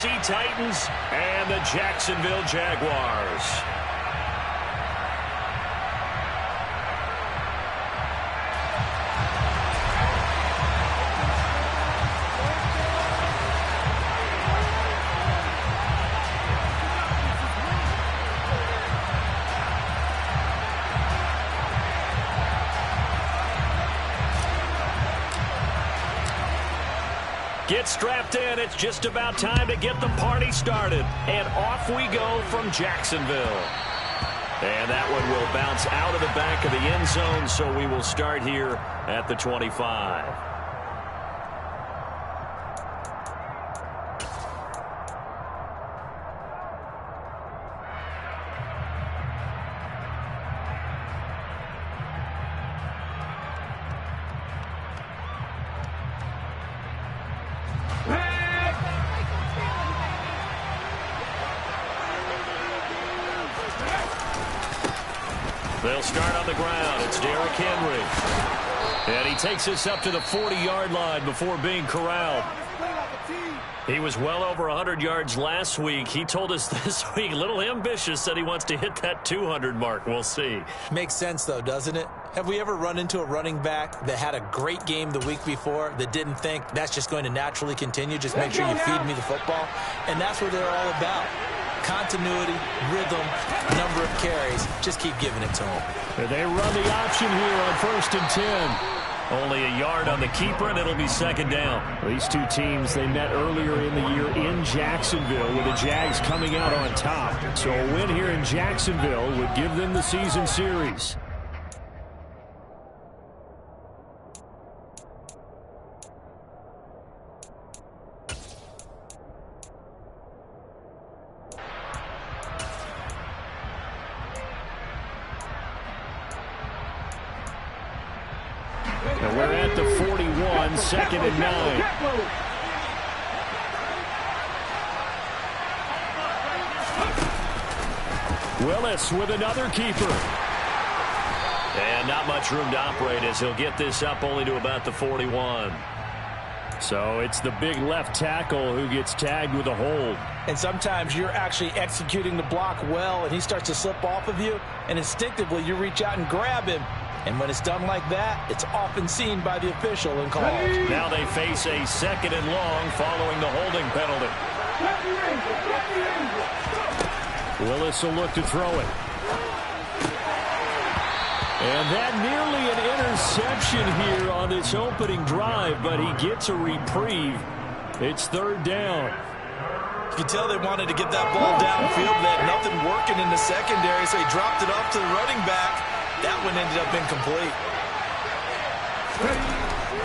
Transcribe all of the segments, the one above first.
Titans and the Jacksonville Jaguars. Get strapped in. It's just about time to get the party started. And off we go from Jacksonville. And that one will bounce out of the back of the end zone, so we will start here at the 25. They'll start on the ground. It's Derrick Henry. And he takes us up to the 40-yard line before being corralled. He was well over 100 yards last week. He told us this week, a little ambitious, said he wants to hit that 200 mark. We'll see. Makes sense, though, doesn't it? Have we ever run into a running back that had a great game the week before that didn't think that's just going to naturally continue? Just make sure you feed me the football. And that's what they're all about. Continuity, rhythm, number of carries. Just keep giving it to them. They run the option here on 1st and 10. Only a yard on the keeper, and it'll be second down. These two teams, they met earlier in the year in Jacksonville with the Jags coming out on top. So a win here in Jacksonville would give them the season series. And we're at the 41, 2nd and 9. Willis with another keeper. And not much room to operate as he'll get this up only to about the 41. So it's the big left tackle who gets tagged with a hold. And sometimes you're actually executing the block well, and he starts to slip off of you, and instinctively you reach out and grab him. And when it's done like that, it's often seen by the official and called. Now they face a 2nd and long following the holding penalty. Willis will look to throw it. And that nearly an interception here on this opening drive, but he gets a reprieve. It's 3rd down. You can tell they wanted to get that ball downfield. They had nothing working in the secondary, so he dropped it off to the running back. That one ended up incomplete.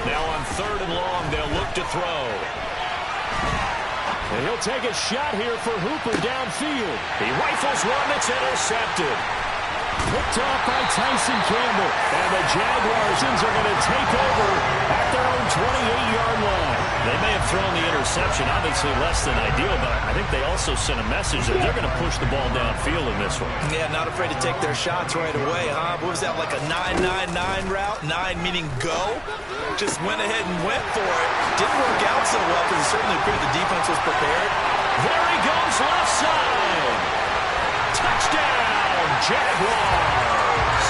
Now on 3rd and long, they'll look to throw. And he'll take a shot here for Hooper downfield. He rifles one that's intercepted. Picked off by Tyson Campbell. And the Jaguars are going to take over at their own 28-yard line. They may have thrown the interception, obviously less than ideal, but I think they also sent a message that they're going to push the ball downfield in this one. Yeah, not afraid to take their shots right away, huh? What was that, like a 9-9-9 route? 9 meaning go? Just went ahead and went for it. Didn't work out so well because it certainly appeared the defense was prepared. There he goes, left side. Touchdown, Jaguars.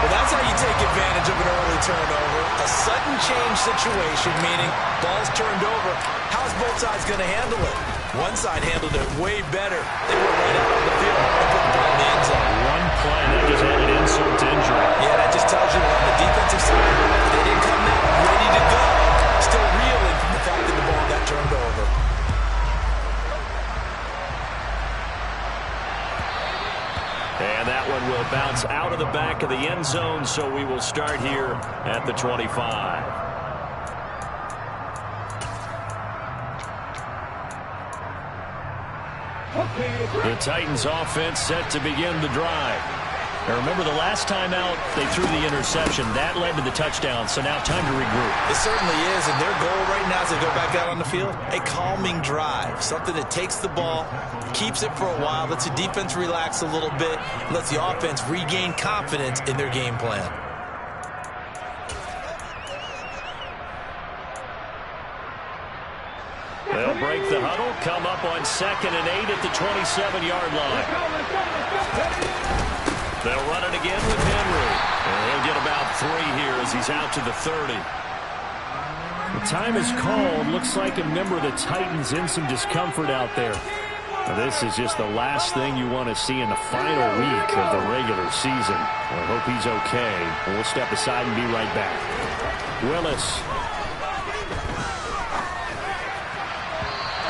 Well, that's how you take advantage of an early turnover. A sudden change situation, meaning ball's turned over. How's both sides going to handle it? One side handled it way better. They were right out on the field and put the ball in the end zone. One play, that just added insult to injury. Yeah, that just tells you on the defensive side, they didn't come out ready to go. Still reeling from the fact that the ball got turned over. And that one will bounce out of the back of the end zone, so we will start here at the 25. The Titans offense set to begin the drive. Now remember, the last time out, they threw the interception. That led to the touchdown, so now time to regroup. It certainly is, and their goal right now as they go back out on the field, a calming drive, something that takes the ball, keeps it for a while, lets the defense relax a little bit, lets the offense regain confidence in their game plan. They'll break the huddle, come up on 2nd and 8 at the 27-yard line. They'll run it again with Henry. And he'll get about 3 here as he's out to the 30. The time is called. Looks like a member of the Titans in some discomfort out there. Now, this is just the last thing you want to see in the final week of the regular season. I hope he's okay. We'll step aside and be right back. Willis.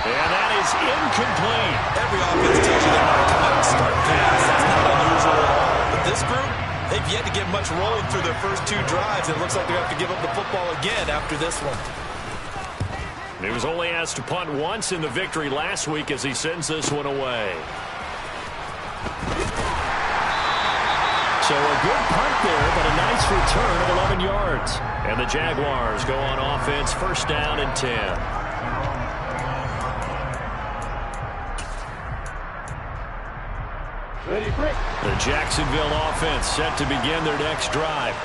And that is incomplete. Every offense tells you they want to come out and start fast. That's not unusual at all. But this group, they've yet to get much rolling through their first 2 drives. It looks like they're going to have to give up the football again after this one. He was only asked to punt once in the victory last week as he sends this one away. So a good punt there, but a nice return of 11 yards. And the Jaguars go on offense, 1st down and 10. The Jacksonville offense set to begin their next drive.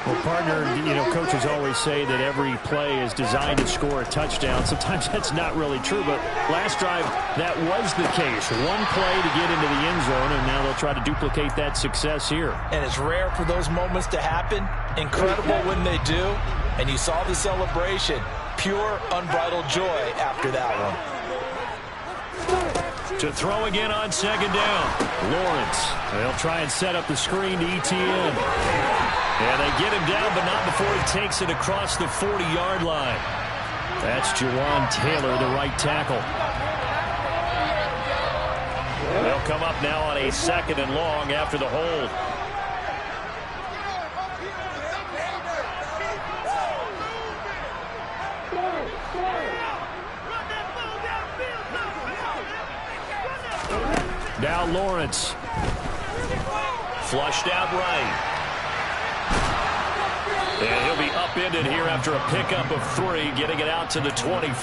Well, partner, coaches always say that every play is designed to score a touchdown. Sometimes that's not really true, but last drive, that was the case. One play to get into the end zone, and now they'll try to duplicate that success here. And it's rare for those moments to happen. Incredible when they do. And you saw the celebration. Pure, unbridled joy after that one. To throw again on 2nd down. Lawrence. They'll try and set up the screen to ETN. And they get him down, but not before he takes it across the 40-yard line. That's Jawan Taylor, the right tackle. They'll come up now on a 2nd and long after the hold. Now Lawrence. Flushed out right. And he'll be upended here after a pickup of 3, getting it out to the 25.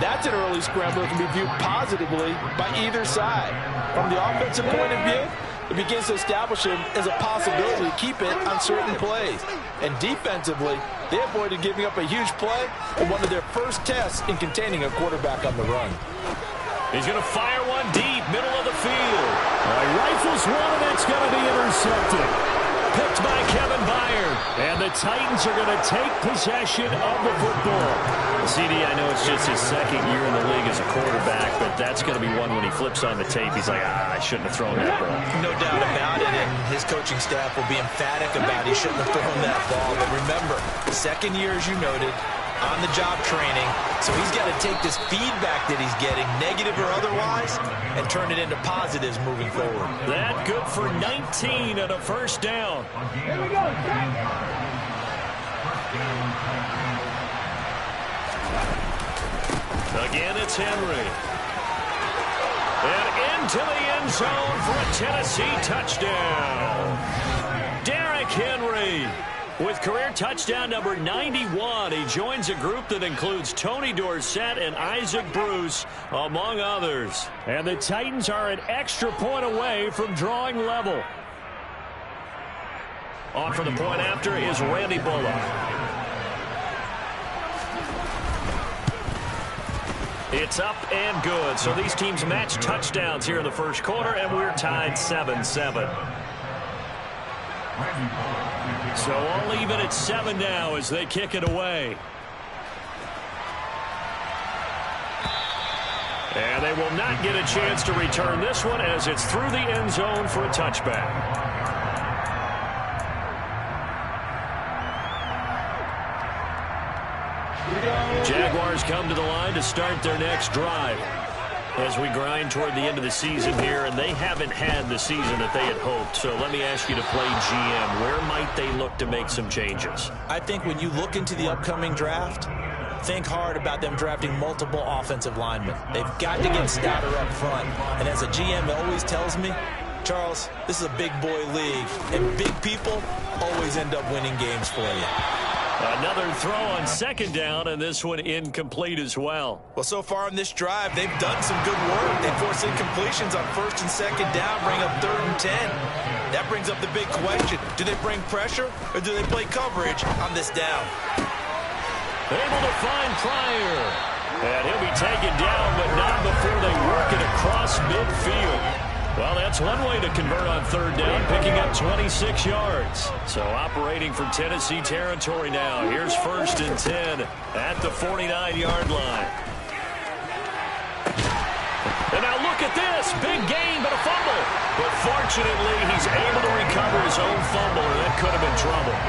That's an early scramble that can be viewed positively by either side. From the offensive point of view, it begins to establish him as a possibility to keep it on certain plays. And defensively, they avoided giving up a huge play in one of their first tests in containing a quarterback on the run. He's going to fire one deep, middle of the field. He rifles one, and that's going to be intercepted. Picked by Kevin Byard. And the Titans are going to take possession of the football. CD, I know it's just his 2nd year in the league as a quarterback, but that's going to be one when he flips on the tape. He's like, I shouldn't have thrown that ball. No doubt about it, and his coaching staff will be emphatic about he shouldn't have thrown that ball. But remember, 2nd year, as you noted, on-the-job training, so he's got to take this feedback that he's getting, negative or otherwise, and turn it into positives moving forward. That good for 19 and a 1st down. Here we go. Again, it's Henry. And into the end zone for a Tennessee touchdown. Derrick Henry. With career touchdown number 91, he joins a group that includes Tony Dorsett and Isaac Bruce, among others. And the Titans are an extra point away from drawing level. On for the point after is Randy Bullock. It's up and good. So these teams match touchdowns here in the 1st quarter, and we're tied 7-7. So all even at 7 now as they kick it away. And they will not get a chance to return this one as it's through the end zone for a touchback. Jaguars come to the line to start their next drive. As we grind toward the end of the season here, and they haven't had the season that they had hoped. So let me ask you to play GM. Where might they look to make some changes? I think when you look into the upcoming draft, think hard about them drafting multiple offensive linemen. They've got to get stouter up front. And as a GM always tells me, Charles, this is a big boy league, and big people always end up winning games for you. Another throw on 2nd down, and this one incomplete as well. Well, so far on this drive, they've done some good work. They force incompletions on 1st and 2nd down, bring up 3rd and 10. That brings up the big question. Do they bring pressure, or do they play coverage on this down? Able to find Pryor. And taken down, but not before they work it across midfield. Well, that's one way to convert on third down, picking up 26 yards. So operating from Tennessee territory now. Here's 1st and 10 at the 49-yard line. And now look at this. Big gain, but a fumble. But fortunately, he's able to recover his own fumble, or that could have been trouble.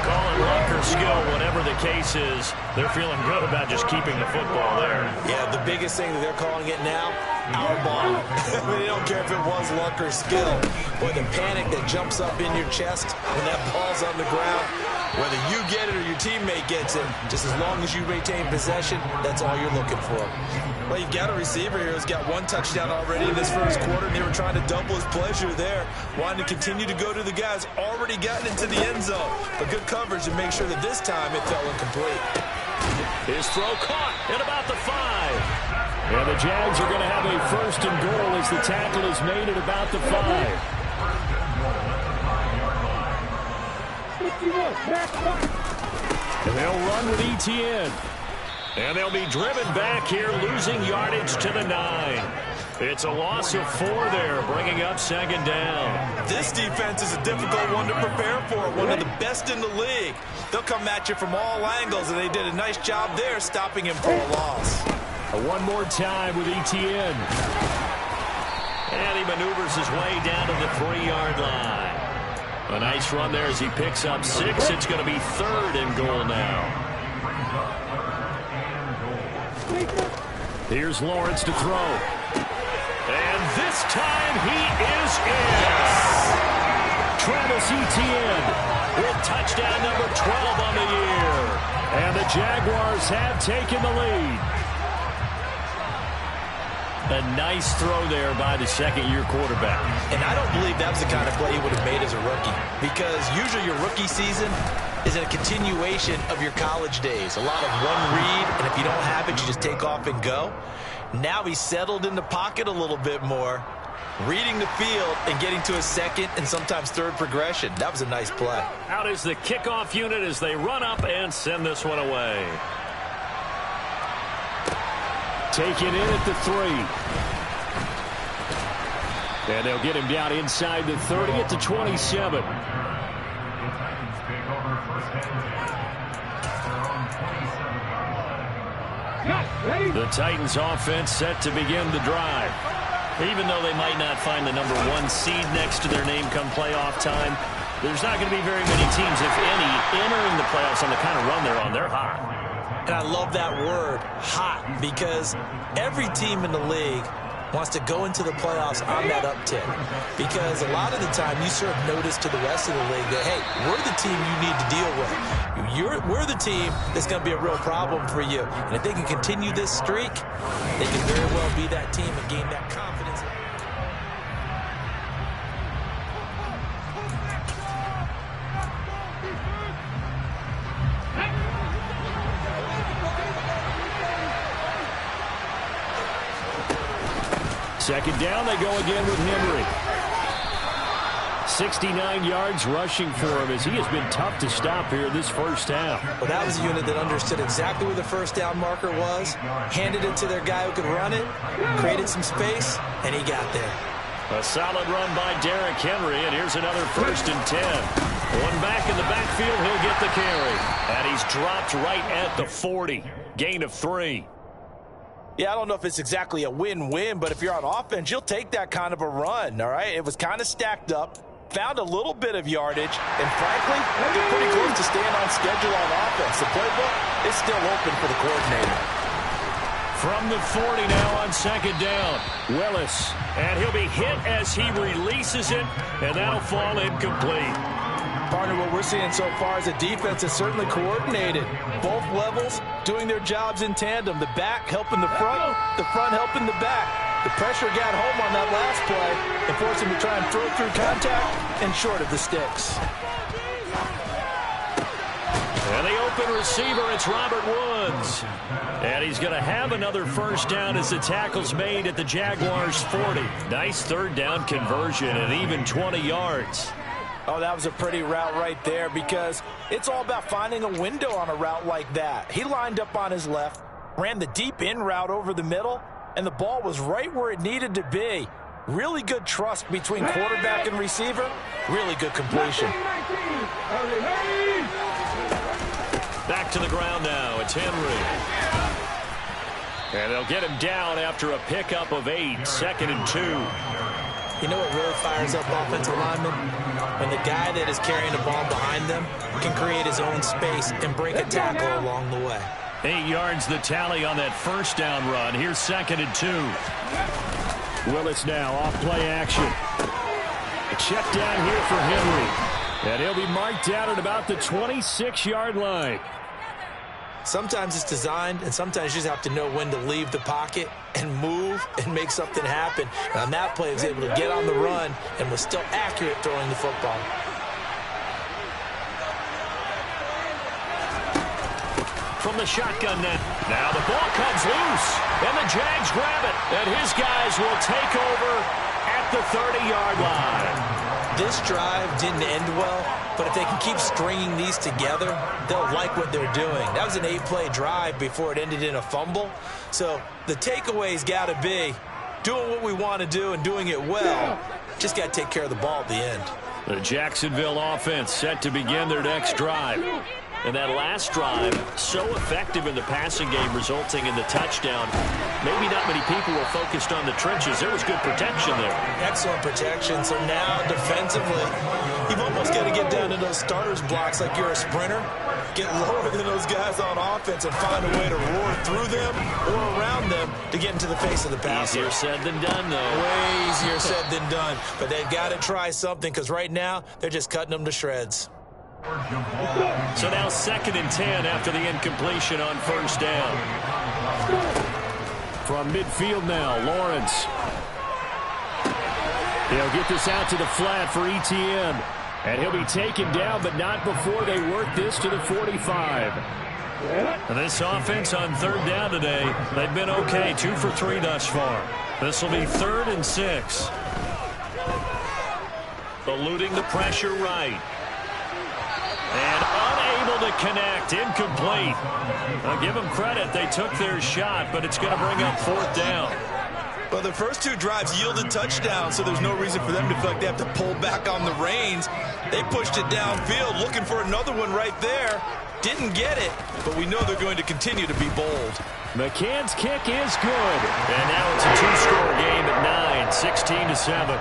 Call it luck or skill, whatever the case is. They're feeling good about just keeping the football there. Yeah, the biggest thing that they're calling it now, our ball. They don't care if it was luck or skill. Boy, the panic that jumps up in your chest when that ball's on the ground, whether you get it or your teammate gets it, just as long as you retain possession, that's all you're looking for. Well, you've got a receiver here who's got 1 touchdown already in this first quarter, and they were trying to double his pleasure there, wanting to continue to go to the guys already gotten into the end zone. But good coverage to make sure that this time it fell incomplete. His throw caught at about the 5. And the Jags are going to have a 1st and goal as the tackle is made at about the 5. And they'll run with Etienne. And they'll be driven back here, losing yardage to the 9. It's a loss of 4 there, bringing up 2nd down. This defense is a difficult one to prepare for, one of the best in the league. They'll come at you from all angles, and they did a nice job there stopping him for a loss. One more time with Etienne. And he maneuvers his way down to the 3-yard line. A nice run there as he picks up 6. It's going to be 3rd and goal now. Here's Lawrence to throw. And this time he is in. Travis Etienne with touchdown number 12 on the year. And the Jaguars have taken the lead. A nice throw there by the 2nd-year quarterback. And I don't believe that was the kind of play he would have made as a rookie, because usually your rookie season is a continuation of your college days. A lot of one read, and if you don't have it, you just take off and go. Now he's settled in the pocket a little bit more, reading the field and getting to a 2nd and sometimes 3rd progression. That was a nice play. Out is the kickoff unit as they run up and send this one away. Taken in at the 3. And they'll get him down inside the 30 at the 27. The Titans offense set to begin the drive. Even though they might not find the number 1 seed next to their name come playoff time, there's not going to be very many teams, if any, entering the playoffs on the kind of run they're on. They're hot. And I love that word, hot, because every team in the league wants to go into the playoffs on that uptick. Because a lot of the time you serve notice to the rest of the league that, hey, we're the team you need to deal with. We're the team that's going to be a real problem for you. And if they can continue this streak, they can very well be that team and gain that confidence. Second down, they go again with Henry. 69 yards rushing for him as he has been tough to stop here this first half. Well, that was a unit that understood exactly where the first down marker was, handed it to their guy who could run it, created some space, and he got there. A solid run by Derrick Henry, and here's another 1st and 10. One back in the backfield, he'll get the carry. And he's dropped right at the 40. Gain of 3. Yeah, I don't know if it's exactly a win-win, but if you're on offense, you'll take that kind of a run, all right? It was kind of stacked up, found a little bit of yardage, and frankly, they're pretty close to staying on schedule on offense. The playbook is still open for the coordinator. From the 40 now on 2nd down, Willis. And he'll be hit as he releases it, and that'll fall incomplete. Partner, what we're seeing so far is a defense that's certainly coordinated. Both levels doing their jobs in tandem. The back helping the front helping the back. The pressure got home on that last play and forced him to try and throw through contact and short of the sticks. And the open receiver, it's Robert Woods. And he's going to have another 1st down as the tackle's made at the Jaguars' 40. Nice 3rd down conversion and even 20 yards. Oh, that was a pretty route right there because it's all about finding a window on a route like that. He lined up on his left, ran the deep in route over the middle, and the ball was right where it needed to be. Really good trust between quarterback and receiver. Really good completion. Back to the ground now. It's Henry. And they'll get him down after a pickup of 8, 2nd and 2. You know what really fires up offensive linemen? When the guy that is carrying the ball behind them can create his own space and break a tackle along the way. 8 yards the tally on that first down run. Here's 2nd and 2. Willis now off play action. A check down here for Henry. And he'll be marked out at about the 26-yard line. Sometimes it's designed, and sometimes you just have to know when to leave the pocket and move and make something happen. And on that play, he was able to get on the run and was still accurate throwing the football. From the shotgun net. Now the ball comes loose, and the Jags grab it. And his guys will take over at the 30-yard line. This drive didn't end well, but if they can keep stringing these together, they'll like what they're doing. That was an 8-play drive before it ended in a fumble. So the takeaway's got to be doing what we want to do and doing it well. Just got to take care of the ball at the end. The Jacksonville offense set to begin their next drive. And that last drive, so effective in the passing game, resulting in the touchdown. Maybe not many people were focused on the trenches. There was good protection there. Excellent protection. So now, defensively, you've almost got to get down to those starters blocks like you're a sprinter. Get lower than those guys on offense and find a way to roar through them or around them to get into the face of the passer. Easier said than done, though. Way easier said than done. But they've got to try something because right now, they're just cutting them to shreds. So now 2nd and 10 after the incompletion on first down. From midfield now, Lawrence. He'll get this out to the flat for Etienne. And he'll be taken down, but not before they work this to the 45. And this offense on 3rd down today, they've been okay, 2 for 3 thus far. This will be 3rd and 6. Eluding the pressure right. And unable to connect, incomplete. I'll give them credit. They took their shot, but it's going to bring up 4th down. Well, the first 2 drives yielded touchdowns, so there's no reason for them to feel like they have to pull back on the reins. They pushed it downfield, looking for another one right there. Didn't get it, but we know they're going to continue to be bold. McCann's kick is good. And now it's a 2-score game at 9, 16-7.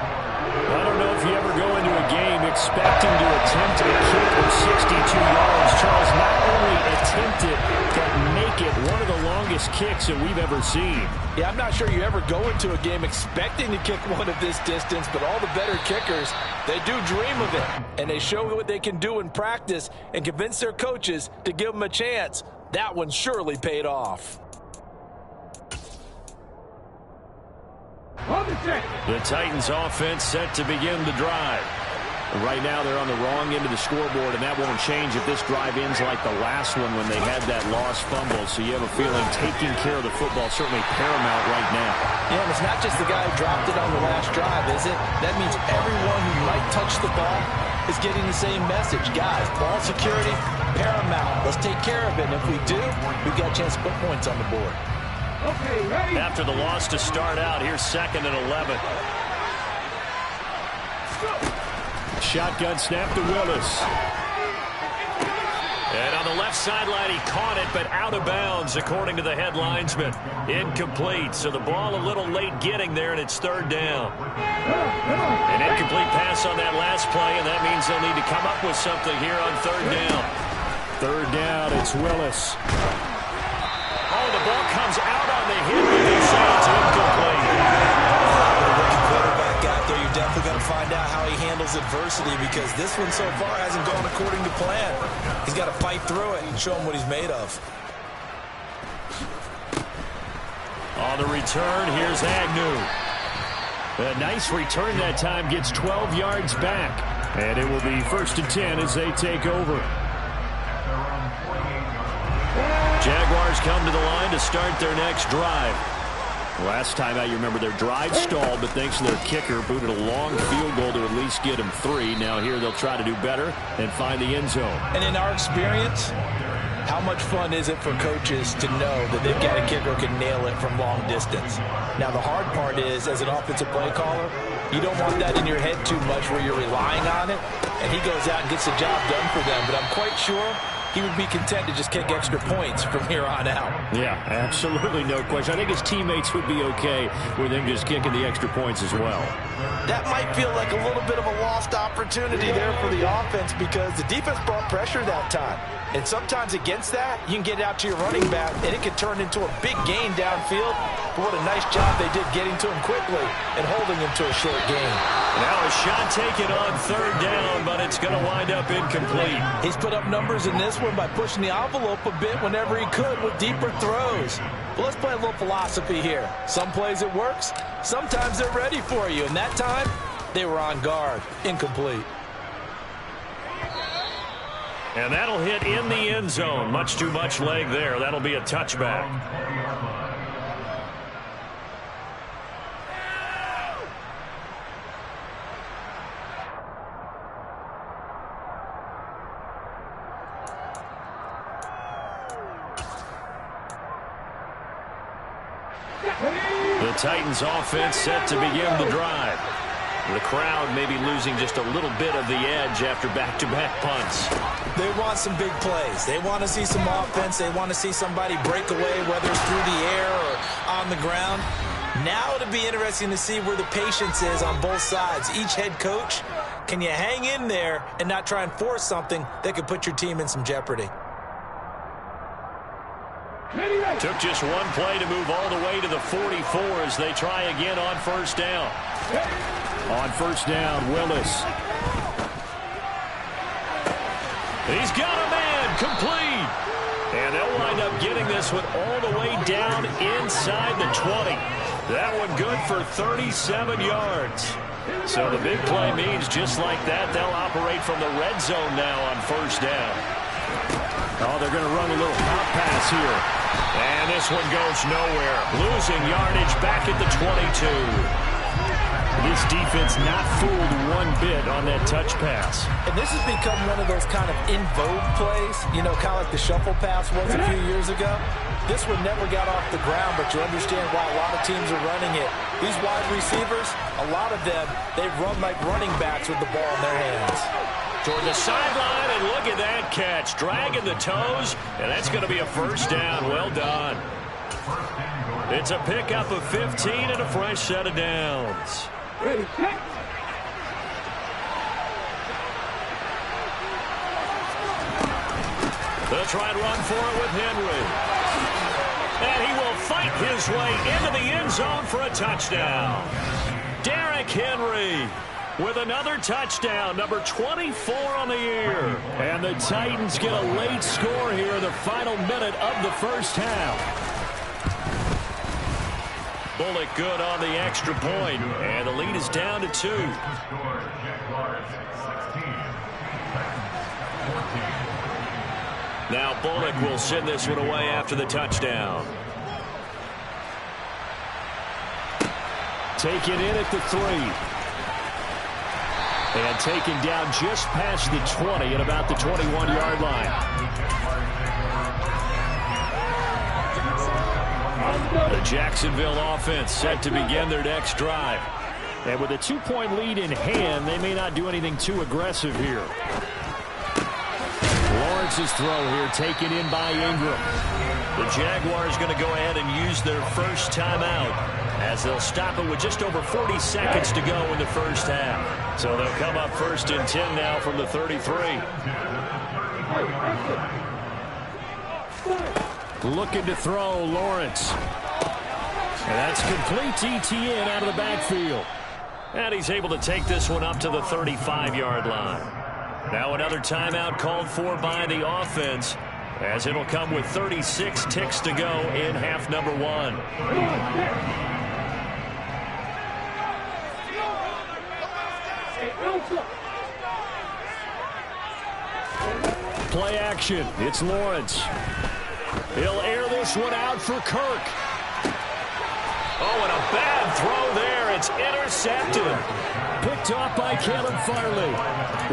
I don't know if you ever go into a game expecting to attempt a kick of 62 yards. Charles, not only attempt it, but make it one of the longest kicks that we've ever seen. Yeah, I'm not sure you ever go into a game expecting to kick one of this distance, but all the better kickers, they do dream of it. And they show what they can do in practice and convince their coaches to give them a chance. That one surely paid off. The Titans offense set to begin the drive. Right now they're on the wrong end of the scoreboard, and that won't change if this drive ends like the last one when they had that lost fumble. So you have a feeling taking care of the football certainly paramount right now. Yeah, and it's not just the guy who dropped it on the last drive, is it? That means everyone who might touch the ball is getting the same message. Guys, ball security, paramount. Let's take care of it. And if we do, we've got a chance to put points on the board. After the loss to start out, here's 2nd and 11. Shotgun snap to Willis. And on the left sideline, he caught it, but out of bounds, according to the head linesman. Incomplete, so the ball a little late getting there, and it's 3rd down. An incomplete pass on that last play, and that means they'll need to come up with something here on 3rd down. 3rd down, it's Willis. Oh, the ball comes out on the hit, but they say it's incomplete. Quarterback out there, you're definitely going to find out how he handles adversity because this one so far hasn't gone according to plan. He's got to fight through it and show him what he's made of. On the return, here's Agnew. A nice return that time, gets 12 yards back. And it will be 1st and 10 as they take over. Jaguars come to the line to start their next drive. Last time out, you remember their drive stalled, but thanks to their kicker, booted a long field goal to at least get them 3. Now here they'll try to do better and find the end zone. And in our experience, How much fun is it for coaches to know that they've got a kicker who can nail it from long distance? Now, the hard part is, as an offensive play caller, you don't want that in your head too much where you're relying on it, and he goes out and gets the job done for them. But I'm quite sure he would be content to just kick extra points from here on out. Yeah, absolutely no question. I think his teammates would be okay with him just kicking the extra points as well. That might feel like a little bit of a lost opportunity there for the offense because the defense brought pressure that time. And sometimes against that, you can get out to your running back, and it can turn into a big gain downfield. But what a nice job they did getting to him quickly and holding him to a short gain. Now a shot taken on third down, but it's going to wind up incomplete. He's put up numbers in this one by pushing the envelope a bit whenever he could with deeper throws. Well, let's play a little philosophy here. Some plays it works, sometimes they're ready for you. And that time, they were on guard. Incomplete. And that'll hit in the end zone. Much too much leg there. That'll be a touchback. The Titans offense set to begin the drive. The crowd may be losing just a little bit of the edge after back-to-back punts. They want some big plays. They want to see some offense. They want to see somebody break away, whether it's through the air or on the ground. Now it'll be interesting to see where the patience is on both sides. Each head coach, can you hang in there and not try and force something that could put your team in some jeopardy? Took just one play to move all the way to the 44 as they try again on first down. On first down, Willis. He's got a man, complete. And they'll wind up getting this one all the way down inside the 20. That one good for 37 yards. So the big play means just like that, they'll operate from the red zone now on first down. Oh, they're going to run a little hot pass here. And this one goes nowhere. Losing yardage back at the 22. This defense not fooled one bit on that touch pass. And this has become one of those kind of in vogue plays, you know, kind of like the shuffle pass was a few years ago. This one never got off the ground, but you understand why a lot of teams are running it. These wide receivers, a lot of them, they run like running backs with the ball in their hands. Toward the sideline, and look at that catch. Dragging the toes, and that's going to be a first down. Well done. It's a pickup of 15 and a fresh set of downs. Ready, check. They'll try and run for it with Henry. And he will fight his way into the end zone for a touchdown. Derrick Henry with another touchdown, number 24 on the year. And the Titans get a late score here in the final minute of the first half. Bullock good on the extra point, and the lead is down to 2. Now Bullock will send this one away after the touchdown. Taken in at the 3. And taken down just past the 20 at about the 21-yard line. The Jacksonville offense set to begin their next drive. And with a 2-point lead in hand, they may not do anything too aggressive here. Lawrence's throw here taken in by Ingram. The Jaguars going to go ahead and use their first timeout as they'll stop it with just over 40 seconds to go in the first half. So they'll come up first and 10 now from the 33. Looking to throw, Lawrence. And that's complete to Etienne out of the backfield. And he's able to take this one up to the 35-yard line. Now another timeout called for by the offense, as it'll come with 36 ticks to go in half number 1. Play action. It's Lawrence. He'll air this one out for Kirk. Oh, and a bad throw there. It's It's intercepted. Picked off by Caleb Farley.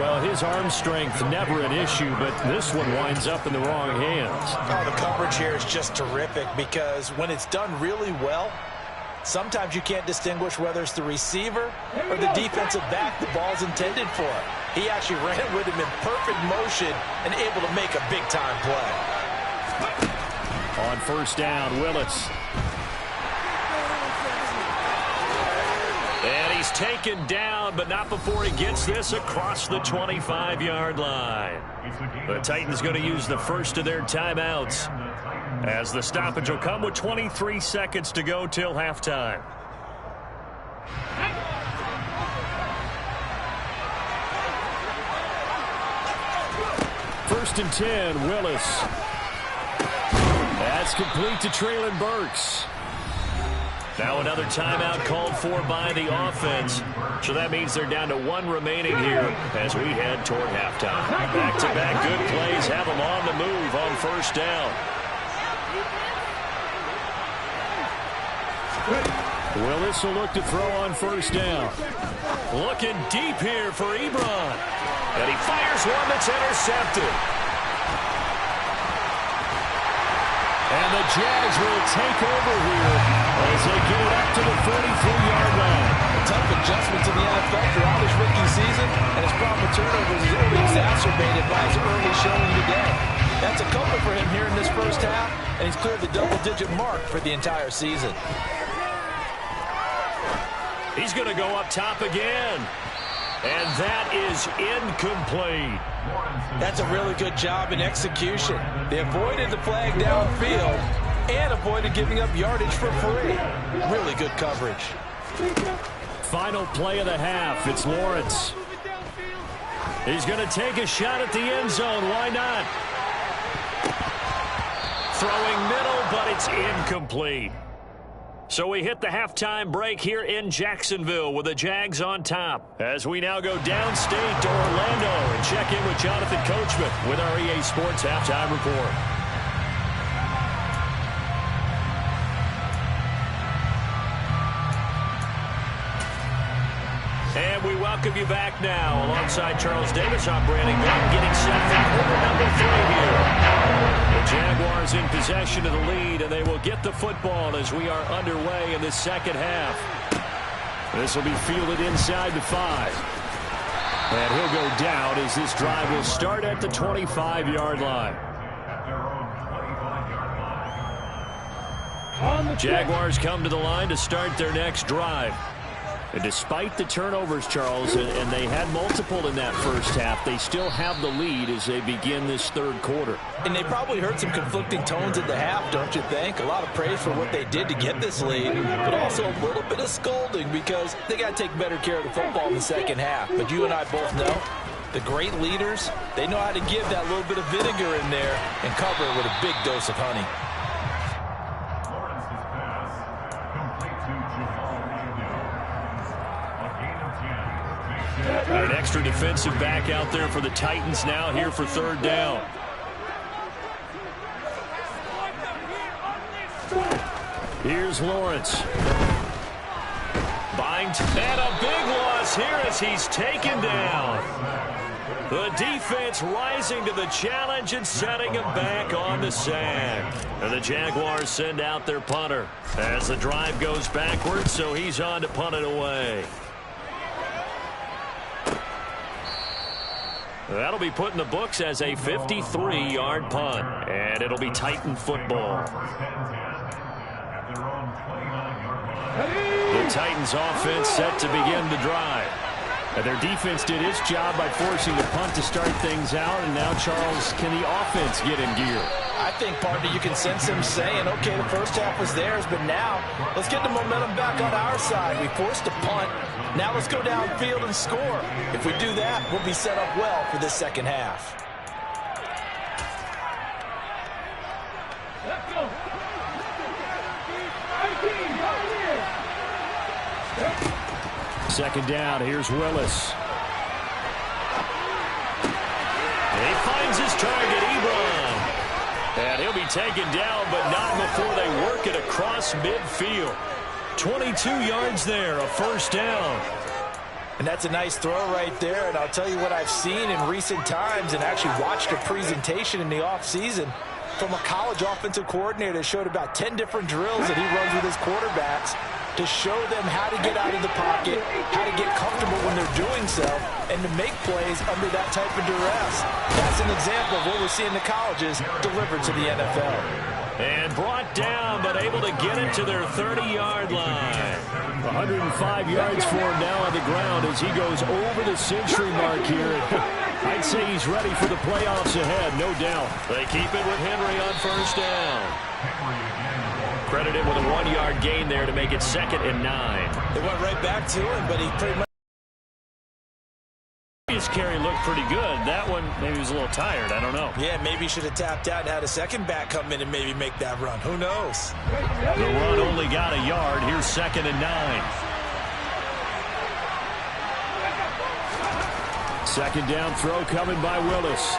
Well, his arm strength never an issue, but this one winds up in the wrong hands. Oh, the coverage here is just terrific because when it's done really well, sometimes you can't distinguish whether it's the receiver or the defensive back the ball's intended for. He actually ran with him in perfect motion and able to make a big-time play. On first down, Willis. And he's taken down, but not before he gets this across the 25-yard line. The Titans going to use the first of their timeouts, as the stoppage will come with 23 seconds to go till halftime. First and 10, Willis. That's complete to Treylon Burks. Now another timeout called for by the offense. So that means they're down to one remaining here as we head toward halftime. Back-to-back good plays have them on the move on first down. Willis will look to throw on first down. Looking deep here for Ebron. And he fires one that's intercepted. And the Jags will take over here as they get it up to the 43-yard line. A tough adjustment to the NFL throughout his rookie season, and his problem with turnovers is only exacerbated by his early showing today. That's a comfort for him here in this first half, and he's cleared the double-digit mark for the entire season. He's going to go up top again. And that is incomplete. That's a really good job in execution. They avoided the flag downfield and avoided giving up yardage for free. Really good coverage. Final play of the half. It's Lawrence. He's going to take a shot at the end zone. Why not? Throwing middle, but it's incomplete. So we hit the halftime break here in Jacksonville with the Jags on top. As we now go downstate to Orlando and check in with Jonathan Coachman with our EA Sports Halftime Report. And we welcome you back now. Alongside Charles Davis, I'm Brandon Glenn, getting set for quarter number 3 here. The Jaguars in possession of the lead, and they will get the football as we are underway in the second half. This will be fielded inside the 5. And he'll go down as this drive will start at the 25-yard line. Jaguars come to the line to start their next drive. And despite the turnovers, Charles, and they had multiple in that first half, they still have the lead as they begin this third quarter. And they probably heard some conflicting tones at the half, don't you think? A lot of praise for what they did to get this lead, but also a little bit of scolding because they got to take better care of the football in the second half. But you and I both know the great leaders, they know how to give that little bit of vinegar in there and cover it with a big dose of honey. An extra defensive back out there for the Titans now here for third down. Here's Lawrence. Bind, and a big loss here as he's taken down. The defense rising to the challenge and setting him back on the sand. And the Jaguars send out their punter as the drive goes backwards, so he's on to punt it away. That'll be put in the books as a 53-yard punt, and it'll be Titan football. The Titans offense set to begin the drive. And their defense did its job by forcing the punt to start things out, and now, Charles, can the offense get in gear? I think, partner, you can sense them saying, okay, the first half was theirs, but now let's get the momentum back on our side. We forced a punt. Now let's go downfield and score. If we do that, we'll be set up well for this second half. Let's go. Second down, here's Willis. And he finds his target, Ebron. And he'll be taken down, but not before they work it across midfield. 22 yards there, a first down. And that's a nice throw right there. And I'll tell you what I've seen in recent times and actually watched a presentation in the offseason from a college offensive coordinator that showed about 10 different drills that he runs with his quarterbacks to show them how to get out of the pocket, how to get comfortable when they're doing so, and to make plays under that type of duress. That's an example of what we're seeing the colleges delivered to the NFL. And brought down, but able to get it to their 30-yard line. 105 yards for him now on the ground as he goes over the century mark here. I'd say he's ready for the playoffs ahead, no doubt. They keep it with Henry on first down. Credited with a 1-yard gain there to make it 2nd and 9. They went right back to him, but he pretty much... His carry looked pretty good. That one, maybe he was a little tired. I don't know. Yeah, maybe he should have tapped out and had a second back come in and maybe make that run. Who knows? The run only got a yard. Here's 2nd and 9. Second down throw coming by Willis.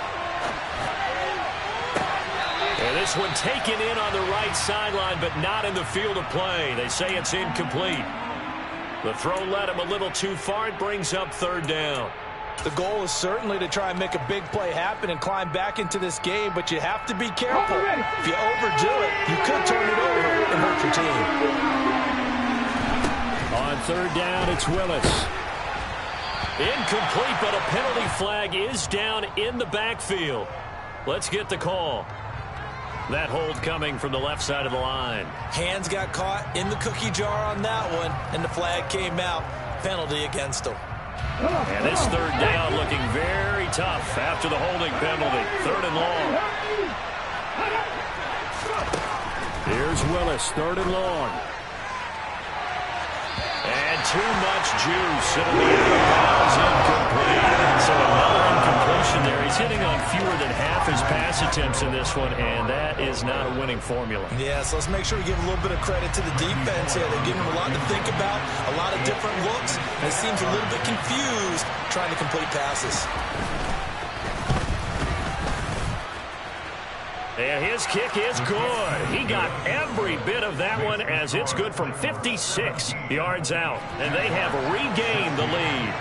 And this one taken in on the right sideline, but not in the field of play. They say it's incomplete. The throw led him a little too far. It brings up 3rd down. The goal is certainly to try and make a big play happen and climb back into this game, but you have to be careful. If you overdo it, you could turn it over and hurt your team. On 3rd down, it's Willis. Incomplete, but a penalty flag is down in the backfield. Let's get the call. That hold coming from the left side of the line. Hands got caught in the cookie jar on that one, and the flag came out. Penalty against him. And this 3rd down looking very tough after the holding penalty. 3rd and long. Here's Willis, 3rd and long. And too much juice. It'll be out of bounds, incomplete. So another incompletion there. He's hitting on fewer than half his pass attempts in this one, and that is not a winning formula. Yeah, so let's make sure we give a little bit of credit to the defense here. They're giving him a lot to think about, a lot of different looks, and he seems a little bit confused trying to complete passes. And his kick is good. He got every bit of that one as it's good from 56 yards out. And they have regained the lead.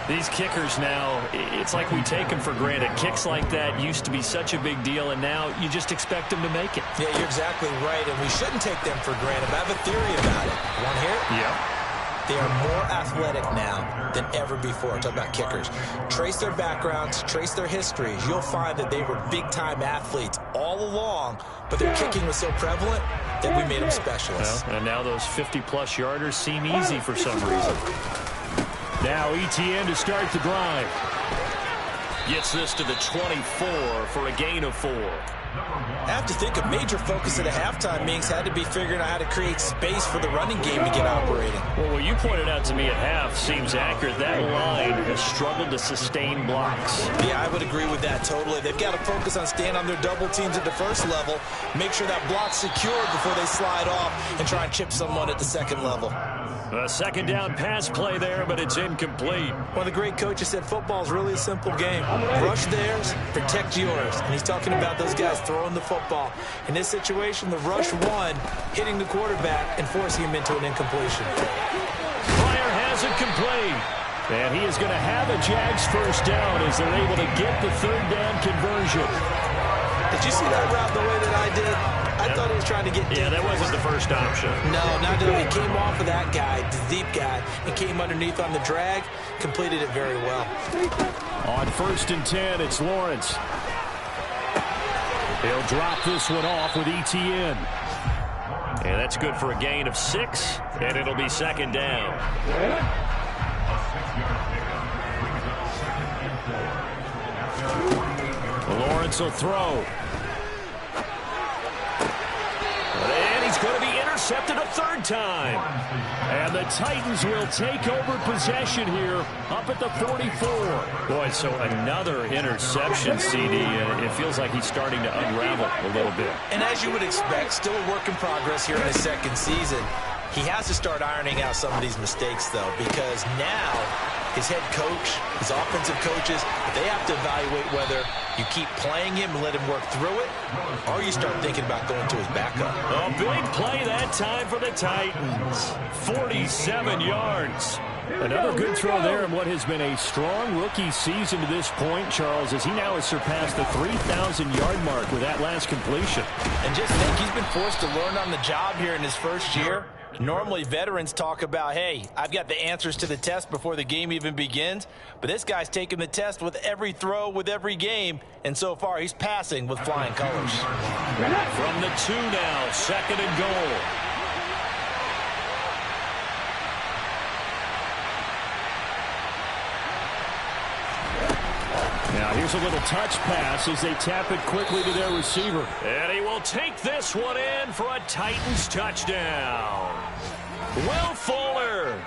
These kickers now, it's like we take them for granted. Kicks like that used to be such a big deal, and now you just expect them to make it. Yeah, you're exactly right, and we shouldn't take them for granted. But I have a theory about it. You want to hear it? Yeah. They are more athletic now than ever before. Talk about kickers. Trace their backgrounds, trace their histories. You'll find that they were big-time athletes all along, but their kicking was so prevalent that we made them specialists. Well, and now those 50-plus yarders seem easy for some reason. Now Etienne to start the drive. Gets this to the 24 for a gain of 4. I have to think a major focus of the halftime meetings had to be figuring out how to create space for the running game to get operating. Well, what you pointed out to me at half seems accurate. That line has struggled to sustain blocks. Yeah, I would agree with that totally. They've got to focus on staying on their double teams at the first level, make sure that block's secured before they slide off and try and chip someone at the second level. A 2nd down pass play there, but it's incomplete. One of the great coaches said football is really a simple game. Rush theirs, protect yours. And he's talking about those guys throwing the football. In this situation, the rush won, hitting the quarterback and forcing him into an incompletion. Pryor has it complete. And he is going to have a Jags first down as they're able to get the 3rd down conversion. Did you see that route the way that I did? I thought he was trying to get deep. Yeah, that wasn't the first option. No, not at all. He came off of that guy, the deep guy, and came underneath on the drag, completed it very well. On 1st and 10, it's Lawrence. He'll drop this one off with Etienne. And that's good for a gain of 6, and it'll be 2nd down. Lawrence will throw. And he's going to be intercepted a 3rd time. And the Titans will take over possession here up at the 44. Boy, so another interception, CD. It feels like he's starting to unravel a little bit. And as you would expect, still a work in progress here in his 2nd season. He has to start ironing out some of these mistakes, though, because now his head coach, his offensive coaches, they have to evaluate whether You keep playing him and let him work through it, or you start thinking about going to his backup. A big play that time for the Titans. 47 yards. Another good throw there in what has been a strong rookie season to this point, Charles, as he now has surpassed the 3,000-yard mark with that last completion. And just think, he's been forced to learn on the job here in his first year. Normally, veterans talk about, hey, I've got the answers to the test before the game even begins. But this guy's taking the test with every throw, with every game. And so far, he's passing with flying colors. From the 2 now, 2nd and goal. Now here's a little touch pass as they tap it quickly to their receiver. And he will take this one in for a Titans touchdown. Will Fuller,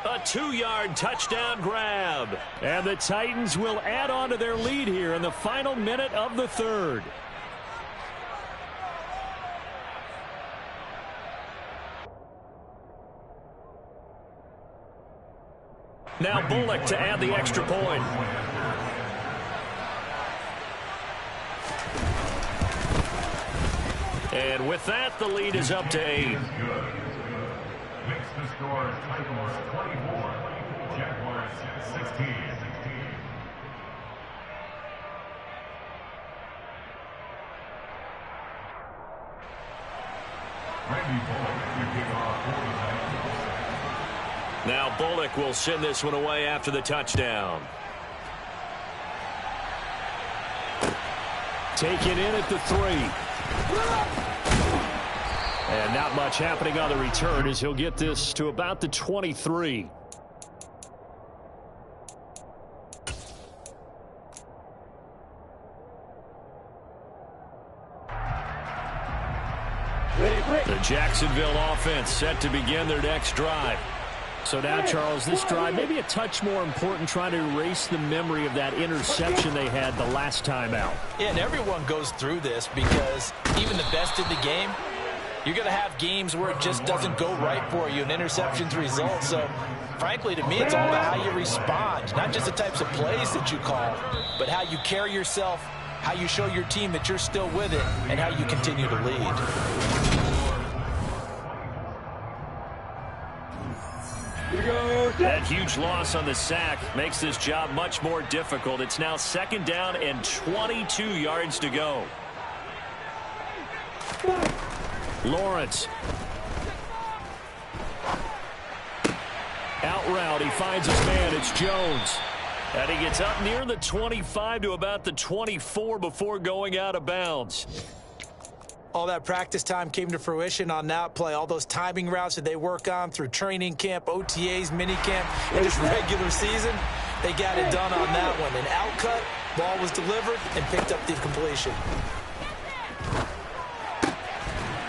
a 2-yard touchdown grab. And the Titans will add on to their lead here in the final minute of the third. Now Bullock to add the extra point. And with that, the lead is up to 8. Makes the score Titans 24, Jaguars 16. Randy Bullock to kick off for the Titans. Now Bullock will send this one away after the touchdown. Taken in at the 3. And not much happening on the return as he'll get this to about the 23. The Jacksonville offense set to begin their next drive. So now, Charles, this drive maybe a touch more important, trying to erase the memory of that interception they had the last time out. Yeah, and everyone goes through this because even the best in the game, you're going to have games where it just doesn't go right for you and interceptions result. So, frankly, to me, it's all about how you respond, not just the types of plays that you call, but how you carry yourself, how you show your team that you're still with it, and how you continue to lead. That huge loss on the sack makes this job much more difficult. It's now 2nd down and 22 yards to go. Lawrence. Out route, he finds his man. It's Jones. And he gets up near the 25 to about the 24 before going out of bounds. All that practice time came to fruition on that play. All those timing routes that they work on through training camp, OTAs, minicamp, and just regular season, they got it done on that one. An outcut, ball was delivered, and picked up the completion.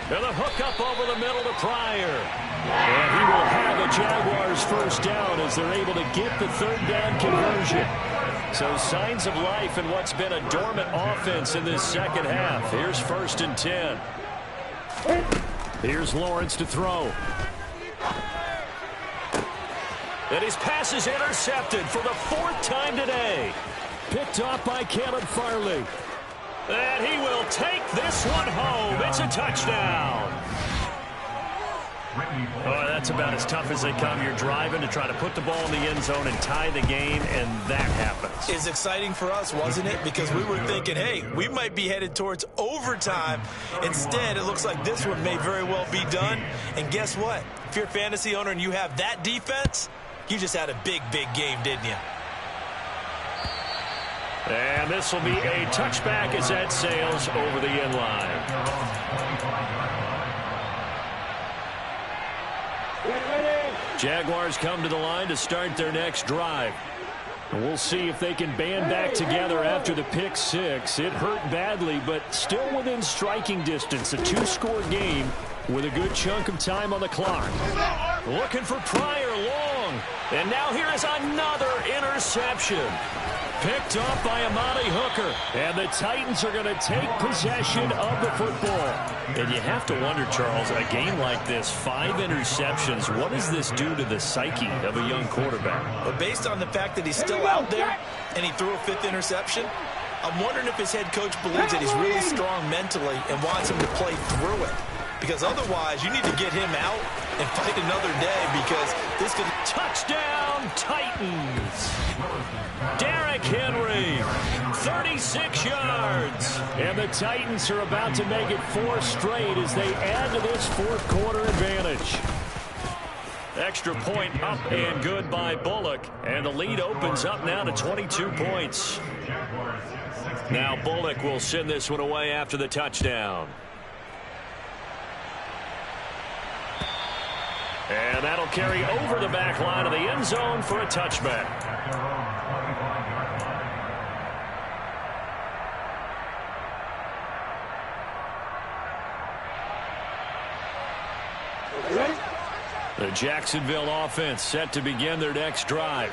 And the hook up over the middle to Pryor. And he will have a Jaguars first down as they're able to get the 3rd down conversion. So signs of life in what's been a dormant offense in this second half. Here's 1st and 10. Here's Lawrence to throw. And his pass is intercepted for the 4th time today. Picked off by Caleb Farley. And he will take this one home. It's a touchdown. Oh, that's about as tough as they come. You're driving to try to put the ball in the end zone and tie the game, and that happens. It's exciting for us, wasn't it? Because we were thinking, hey, we might be headed towards overtime. Instead, it looks like this one may very well be done. And guess what? If you're a fantasy owner and you have that defense, you just had a big, big game, didn't you? And this will be a touchback as that sails over the end line. Jaguars come to the line to start their next drive. And we'll see if they can band back together after the pick 6. It hurt badly, but still within striking distance. A 2-score game with a good chunk of time on the clock. Looking for Pryor long. And now here is another interception. Picked off by Amani Hooker. And the Titans are going to take possession of the football. And you have to wonder, Charles, a game like this, 5 interceptions, what does this do to the psyche of a young quarterback? But based on the fact that he's still out there and he threw a 5th interception, I'm wondering if his head coach believes that he's really strong mentally and wants him to play through it. Because otherwise, you need to get him out and fight another day because this could... Touchdown, Titans! Derrick Henry, 36 yards. And the Titans are about to make it 4 straight as they add to this fourth-quarter advantage. Extra point up and good by Bullock. And the lead opens up now to 22 points. Now Bullock will send this one away after the touchdown. And that'll carry over the back line of the end zone for a touchback. The Jacksonville offense set to begin their next drive.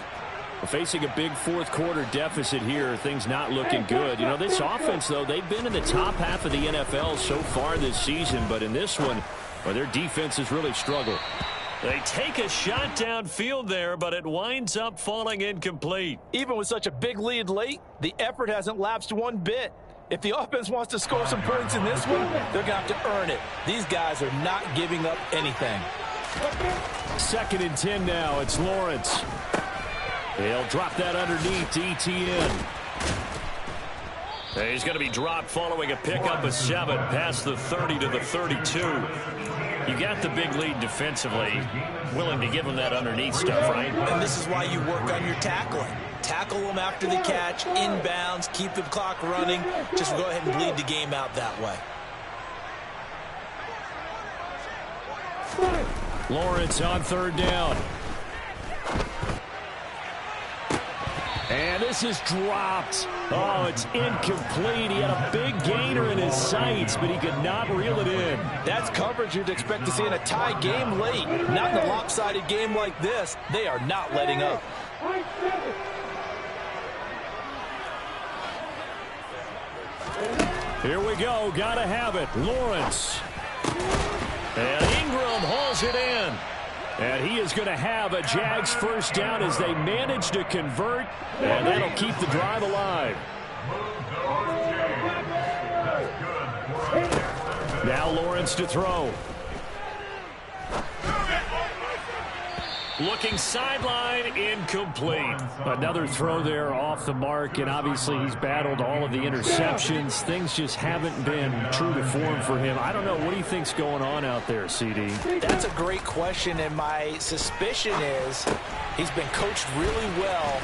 Facing a big fourth-quarter deficit here, things not looking good. You know, this offense, though, they've been in the top half of the NFL so far this season, but in this one, well, their defense has really struggled. They take a shot downfield there, but it winds up falling incomplete. Even with such a big lead late, the effort hasn't lapsed one bit. If the offense wants to score some points in this one, they're going to have to earn it. These guys are not giving up anything. 2nd and 10 now. It's Lawrence. They'll drop that underneath to ETN. He's going to be dropped following a pickup of 7 past the 30 to the 32. You got the big lead defensively. Willing to give him that underneath stuff, right? And this is why you work on your tackling. Tackle them after the catch, inbounds, keep the clock running. Just go ahead and bleed the game out that way. Lawrence on 3rd down. And this is dropped. Oh, it's incomplete. He had a big gainer in his sights, but he could not reel it in. That's coverage you'd expect to see in a tie game late. Not in a lopsided game like this. They are not letting up. Here we go. Gotta have it. Lawrence. And Ingram hauls it in. And he is going to have a Jags first down as they manage to convert, and that'll keep the drive alive. Now Lawrence to throw. Looking sideline, incomplete. Another throw there off the mark, and obviously he's battled all of the interceptions. Things just haven't been true to form for him. I don't know. What do you think's going on out there, CD? That's a great question, and my suspicion is he's been coached really well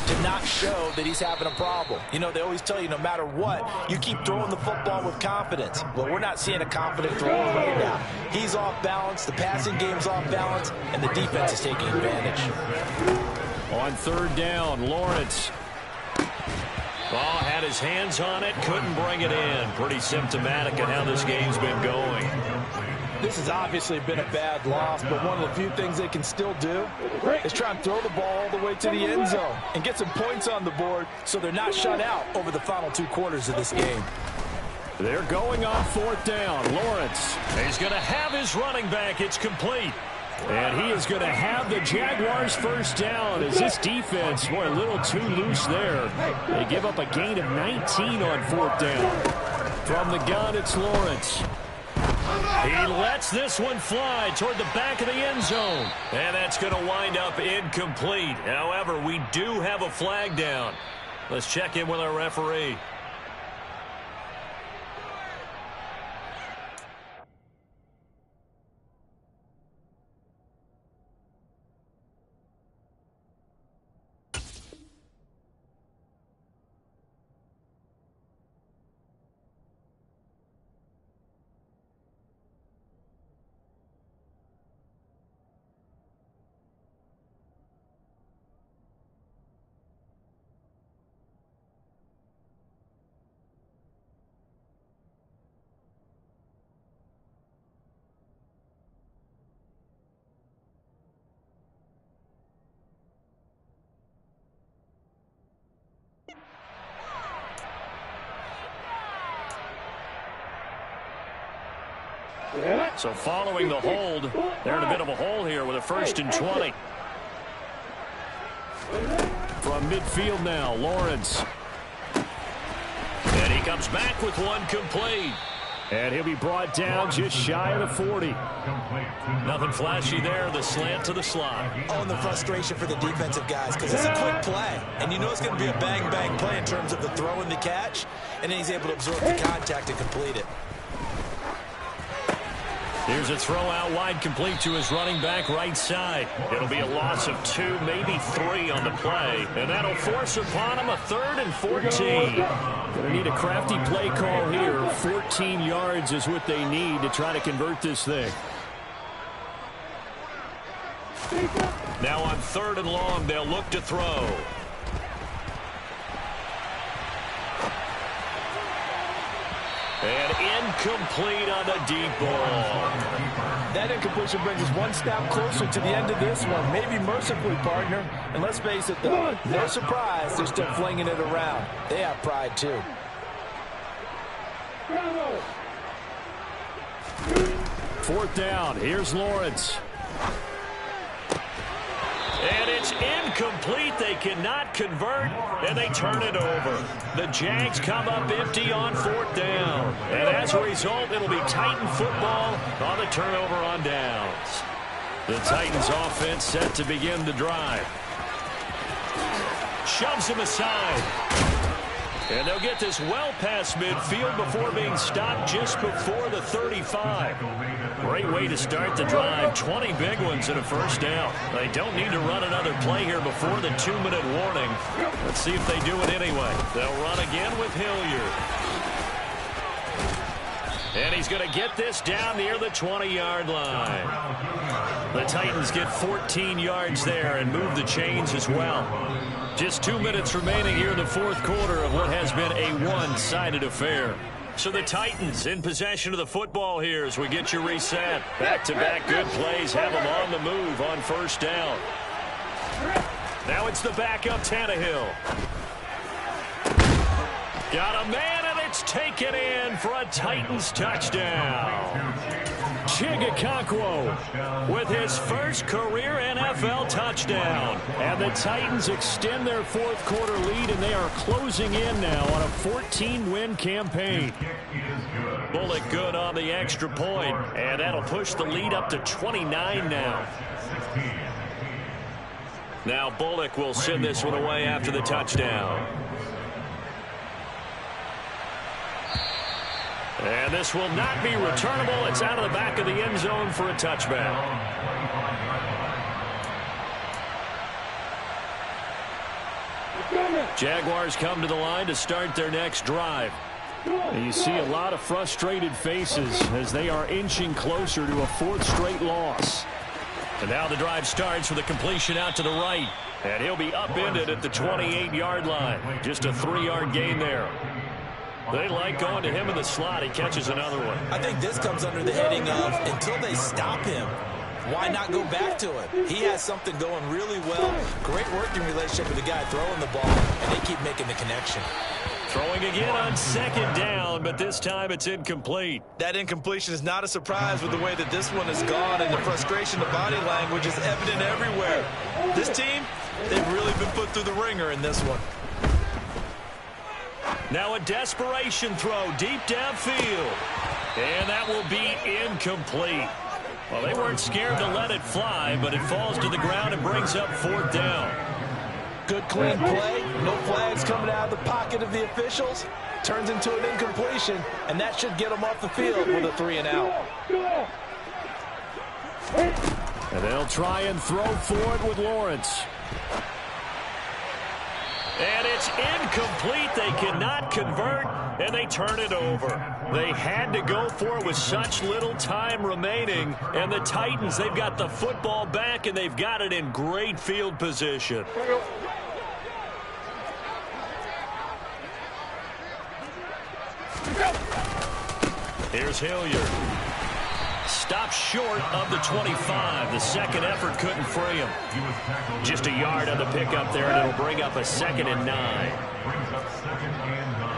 to not show that he's having a problem. You know, they always tell you no matter what, you keep throwing the football with confidence. Well, we're not seeing a confident thrower right now. He's off balance, the passing game's off balance, and the defense is taking advantage. On 3rd down, Lawrence. Ball had his hands on it, couldn't bring it in. Pretty symptomatic of how this game's been going. This has obviously been a bad loss, but one of the few things they can still do is try and throw the ball all the way to the end zone and get some points on the board so they're not shut out over the final 2 quarters of this game. They're going on 4th down. Lawrence. He's going to have his running back. It's complete. And he is going to have the Jaguars first down as this defense, boy, a little too loose there. They give up a gain of 19 on 4th down. From the gun, it's Lawrence. He lets this one fly toward the back of the end zone. And that's going to wind up incomplete. However, we do have a flag down. Let's check in with our referee. So following the hold, they're in a bit of a hole here with a 1st and 20. From midfield now, Lawrence. comes back with one complete. And he'll be brought down just shy of the 40. Nothing flashy there. The slant to the slot. Oh, and the frustration for the defensive guys because it's a quick play. And you know it's going to be a bang-bang play in terms of the throw and the catch. And then he's able to absorb the contact and complete it. Here's a throw out wide, complete to his running back right side. It'll be a loss of 2, maybe 3 on the play. And that'll force upon him a 3rd and 14. Going to need a crafty play call here. 14 yards is what they need to try to convert this thing. Now on 3rd and long, they'll look to throw. And incomplete on the deep ball. That incompletion brings us one step closer to the end of this one. Maybe mercifully, partner. And let's face it, though, no surprise, they're still flinging it around. They have pride, too. 4th down. Here's Lawrence. And it's incomplete. They cannot convert, and they turn it over. The Jags come up empty on 4th down. And as a result, it'll be Titan football on the turnover on downs. The Titans offense set to begin the drive. Shoves him aside. And they'll get this well past midfield before being stopped just before the 35. Great way to start the drive. 20 big ones and a 1st down. They don't need to run another play here before the 2-minute warning. Let's see if they do it anyway. They'll run again with Hilliard. And he's going to get this down near the 20-yard line. The Titans get 14 yards there and move the chains as well. Just 2 minutes remaining here in the 4th quarter of what has been a one-sided affair. So the Titans in possession of the football here as we get you reset. Back-to-back good plays have them on the move on 1st down. Now it's the backup Tannehill. Got a man, and it's taken in for a Titans touchdown. Chigakonkwo with his first career NFL touchdown. And the Titans extend their 4th quarter lead, and they are closing in now on a 14-win campaign. Bullock good on the extra point, and that'll push the lead up to 29 now. Now Bullock will send this one away after the touchdown. And this will not be returnable. It's out of the back of the end zone for a touchback. Jaguars come to the line to start their next drive. And you see a lot of frustrated faces as they are inching closer to a 4th straight loss. And now the drive starts with a completion out to the right. And he'll be upended at the 28-yard line. Just a 3-yard gain there. They like going to him in the slot. He catches another one. I think this comes under the heading of until they stop him, why not go back to him? He has something going really well. Great working relationship with the guy throwing the ball, and they keep making the connection. Throwing again on 2nd down, but this time it's incomplete. That incompletion is not a surprise with the way that this one has gone, and the frustration, the body language is evident everywhere. This team, they've really been put through the ringer in this one. Now a desperation throw deep downfield. And that will be incomplete. Well, they weren't scared to let it fly, but it falls to the ground and brings up 4th down. Good clean play. No flags coming out of the pocket of the officials. Turns into an incompletion, and that should get them off the field with a 3-and-out. And they'll try and throw for it with Lawrence. And it's incomplete. They cannot convert, and they turn it over. They had to go for it with such little time remaining. And the Titans, they've got the football back, and they've got it in great field position. Here's Hilliard. Stopped short of the 25. The second effort couldn't free him. Just a yard on the pickup there, and it'll bring up a 2nd and 9. Brings up 2nd and 9.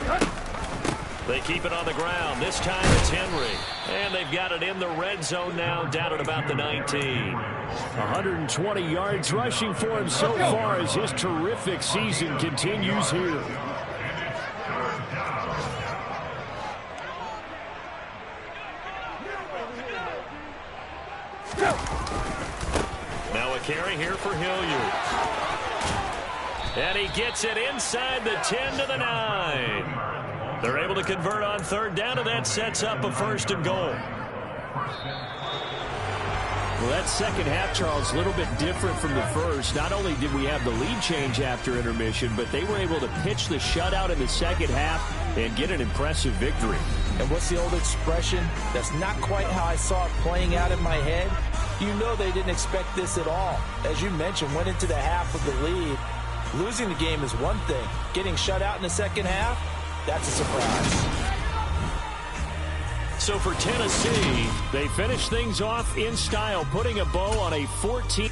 Right. They keep it on the ground. This time it's Henry. And they've got it in the red zone now, down at about the 19. 120 yards rushing for him so far as his terrific season continues here. Now a carry here for Hilliard. And he gets it inside the 10 to the 9. They're able to convert on third down, and that sets up a 1st and goal. Well, that second half, Charles, a little bit different from the first. Not only did we have the lead change after intermission, but they were able to pitch the shutout in the second half and get an impressive victory. And what's the old expression? That's not quite how I saw it playing out in my head. You know they didn't expect this at all. As you mentioned, went into the half with the lead. Losing the game is one thing. Getting shut out in the second half, that's a surprise. So for Tennessee, they finish things off in style, putting a bow on a 14-